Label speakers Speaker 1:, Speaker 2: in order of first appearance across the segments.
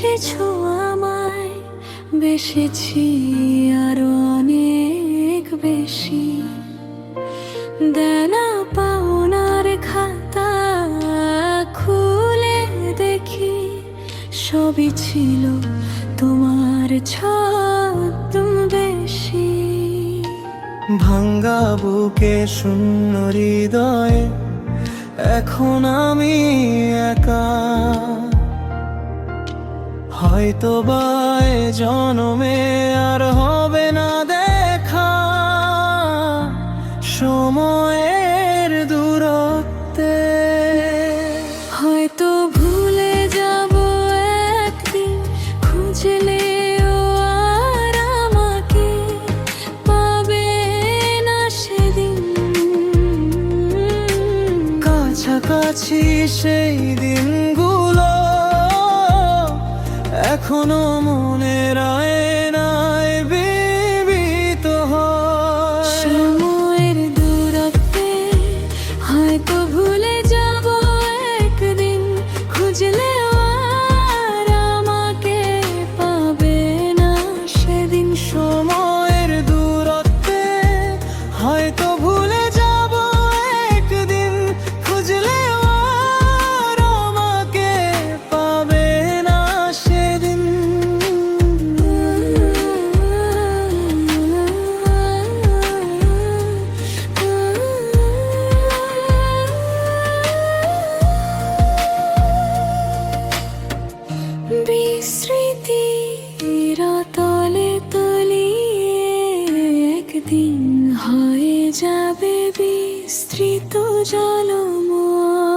Speaker 1: বেসেছো আমায়, বেসেছি আরো অনেক বেশি। দেনা পাওনার খাতা খুলে দেখি, সবই ছিল তোমার ছদ্মবেশী।
Speaker 2: ভাঙ্গা বুকে শূন্য হৃদয়ে এখন আমি একা। হয়তো বা এ জনমে আর হবে না দেখা, সময়ের দূরত্বে
Speaker 1: হয়তো ভুলে যাব একদিন, খুঁজলেও আর আমাকে পাবে না সেদিন।
Speaker 2: কাছাকাছি সেই দিনগুলো এখনো মনের আয়নায় বিবিত হয়।
Speaker 1: সময়ের দূরত্বে হয়তো ভুলে যাব একদিন, খুঁজলেও আর আমাকে পাবে না সেদিন।
Speaker 2: সময়ের দূরত্বে হয়তো ভুলে যাব একদিন, খুঁজলেও আর আমাকে পাবে না সেদিন।
Speaker 1: বিস্মৃতির তলে তলিয়ে একদিন হয়ে যাবে বিস্তৃত জলময়।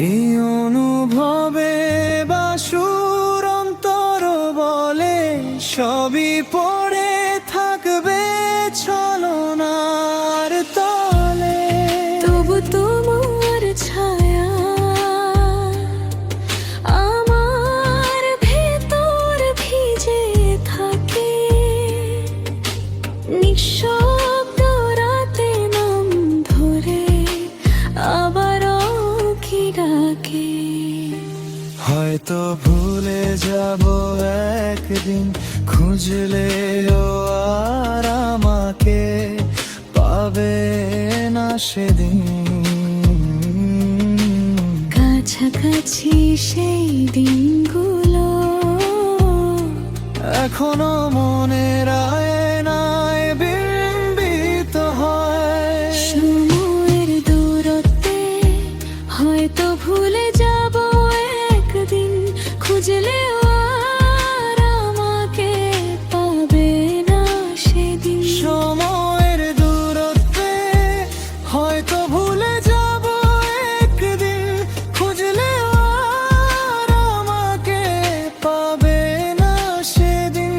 Speaker 2: এই অনুভবে বাসুর অন্তর বলে সবই পড়ে থাকবে ছলনার তলে।
Speaker 1: তবু তোমার ছায়া আমার ভেতর ভিজে থাকে, নিঃশব্দ রাতে নাম ধরে আবারও কি ডাকে।
Speaker 2: হয়তো ভুলে যাব একদিন, খুঁজলেও আর আমাকে পাবে না সেদিন।
Speaker 1: কাছাকাছি সেই দিনগুলো
Speaker 2: এখনো মনের আয়নায় বিম্বিত হয়।
Speaker 1: সময়ের দূরত্বে হয়তো ভুলে যাব একদিন, খুঁজলেও আর আমাকে পাবে না সেদিন।
Speaker 2: সময়ের দূরত্বে হয়তো ভুলে যাব একদিন, খুঁজলেও আর আমাকে পাবে না সেদিন।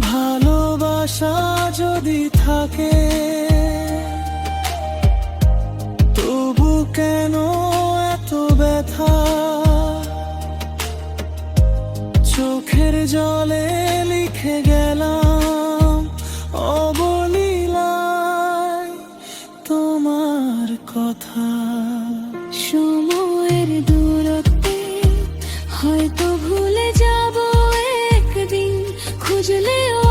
Speaker 2: ভালোবাসা যদি থাকে, তবু কেন এত ব্যথা? চোখের জলে লিখে গেলাম অবলীলায় তোমার কথা।
Speaker 1: সময়ের দূরত্বে হয়তো ভুলে যাব একদিন, খুঁজলেও